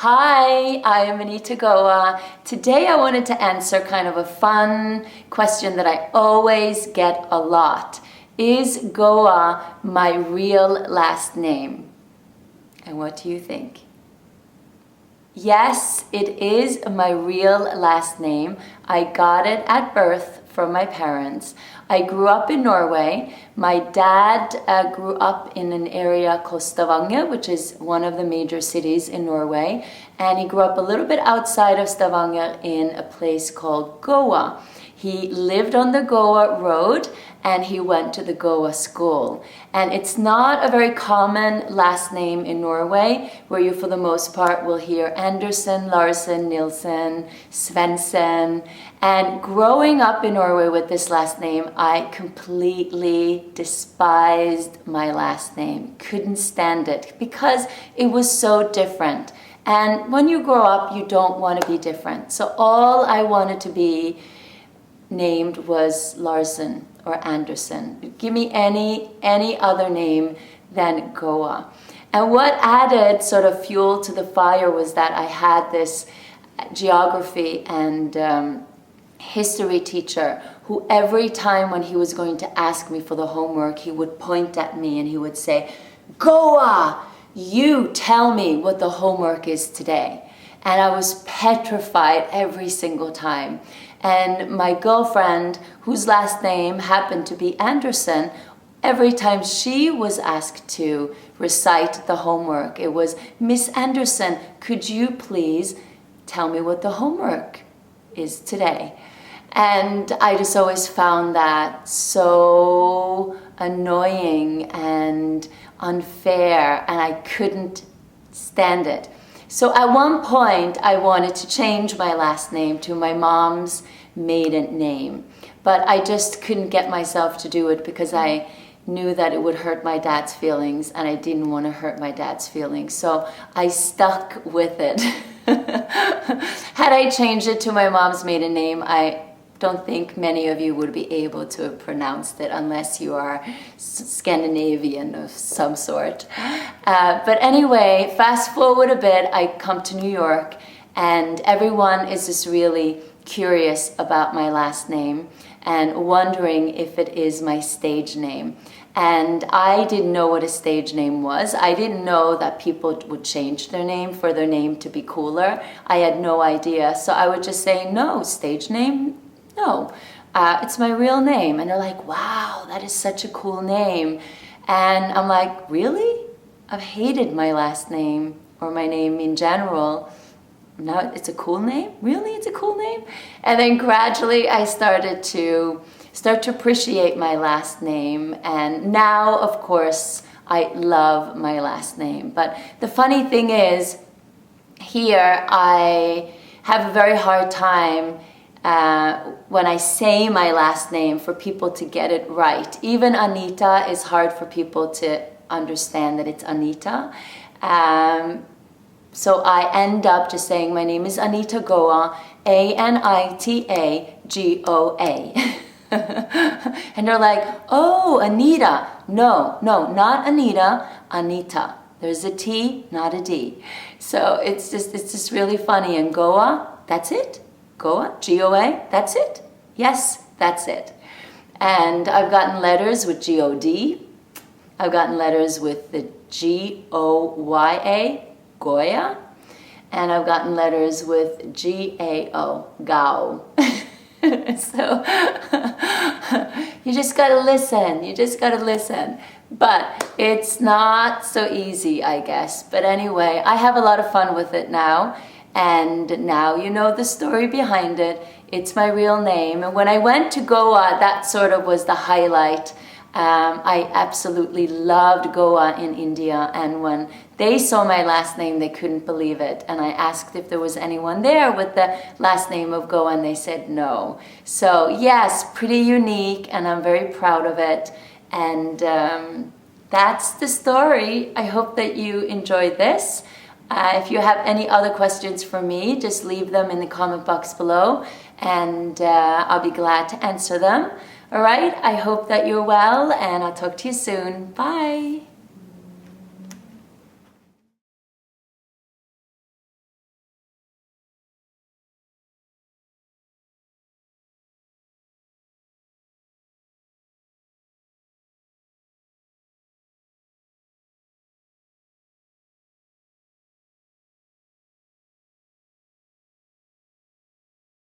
Hi, I am Anita GOA. Today I wanted to answer kind of a fun question that I always get a lot. Is GOA my real last name? And what do you think? Yes, it is my real last name. I got it at birth from my parents. I grew up in Norway. My dad grew up in an area called Stavanger, which is one of the major cities in Norway. And he grew up a little bit outside of Stavanger in a place called GOA. He lived on the GOA road and he went to the GOA school. And it's not a very common last name in Norway, where you for the most part will hear Andersen, Larsen, Nilsen, Svensson. And growing up in Norway with this last name, I completely despised my last name. Couldn't stand it because it was so different. And when you grow up, you don't want to be different. So all I wanted to be named was Larsen or Andersen. Give me any other name than GOA. And what added sort of fuel to the fire was that I had this geography and history teacher who every time when he was going to ask me for the homework, he would point at me and he would say, "GOA, you tell me what the homework is today." And I was petrified every single time. And my girlfriend, whose last name happened to be Andersen, every time she was asked to recite the homework, it was, "Miss Andersen, could you please tell me what the homework is today?" And I just always found that so annoying and unfair, and I couldn't stand it. So at one point, I wanted to change my last name to my mom's maiden name, but I just couldn't get myself to do it because I knew that it would hurt my dad's feelings, and I didn't want to hurt my dad's feelings, so I stuck with it. Had I changed it to my mom's maiden name, I don't think many of you would be able to have pronounced it unless you are Scandinavian of some sort. But anyway, fast forward a bit, I come to New York and everyone is just really curious about my last name and wondering if it is my stage name. And I didn't know what a stage name was. I didn't know that people would change their name for their name to be cooler. I had no idea. So I would just say, "No, stage name? No, it's my real name." And they're like, "Wow, that is such a cool name." And I'm like, "Really? I've hated my last name or my name in general. Now it's a cool name? Really? It's a cool name?" And then gradually I started to appreciate my last name. And now, of course, I love my last name. But the funny thing is, here I have a very hard time when I say my last name for people to get it right. Even Anita is hard for people to understand that it's Anita. So I end up just saying my name is Anita GOA, Anita GOA. And they're like, "Oh, Anita." No, not Anita, Anita. There's a T, not a D. So it's just really funny. And GOA, that's it. GOA, GOA, that's it. Yes, that's it. And I've gotten letters with GOD. I've gotten letters with the GOYA, Goya. And I've gotten letters with GAO, GAO. So you just gotta listen. You just gotta listen. But it's not so easy, I guess. But anyway, I have a lot of fun with it now. And now you know the story behind it. It's my real name. And when I went to GOA, that sort of was the highlight. I absolutely loved GOA in India. And when they saw my last name, they couldn't believe it. And I asked if there was anyone there with the last name of GOA, and they said no. So yes, pretty unique, and I'm very proud of it. And that's the story. I hope that you enjoyed this. If you have any other questions for me, just leave them in the comment box below, and I'll be glad to answer them. All right, I hope that you're well, and I'll talk to you soon. Bye.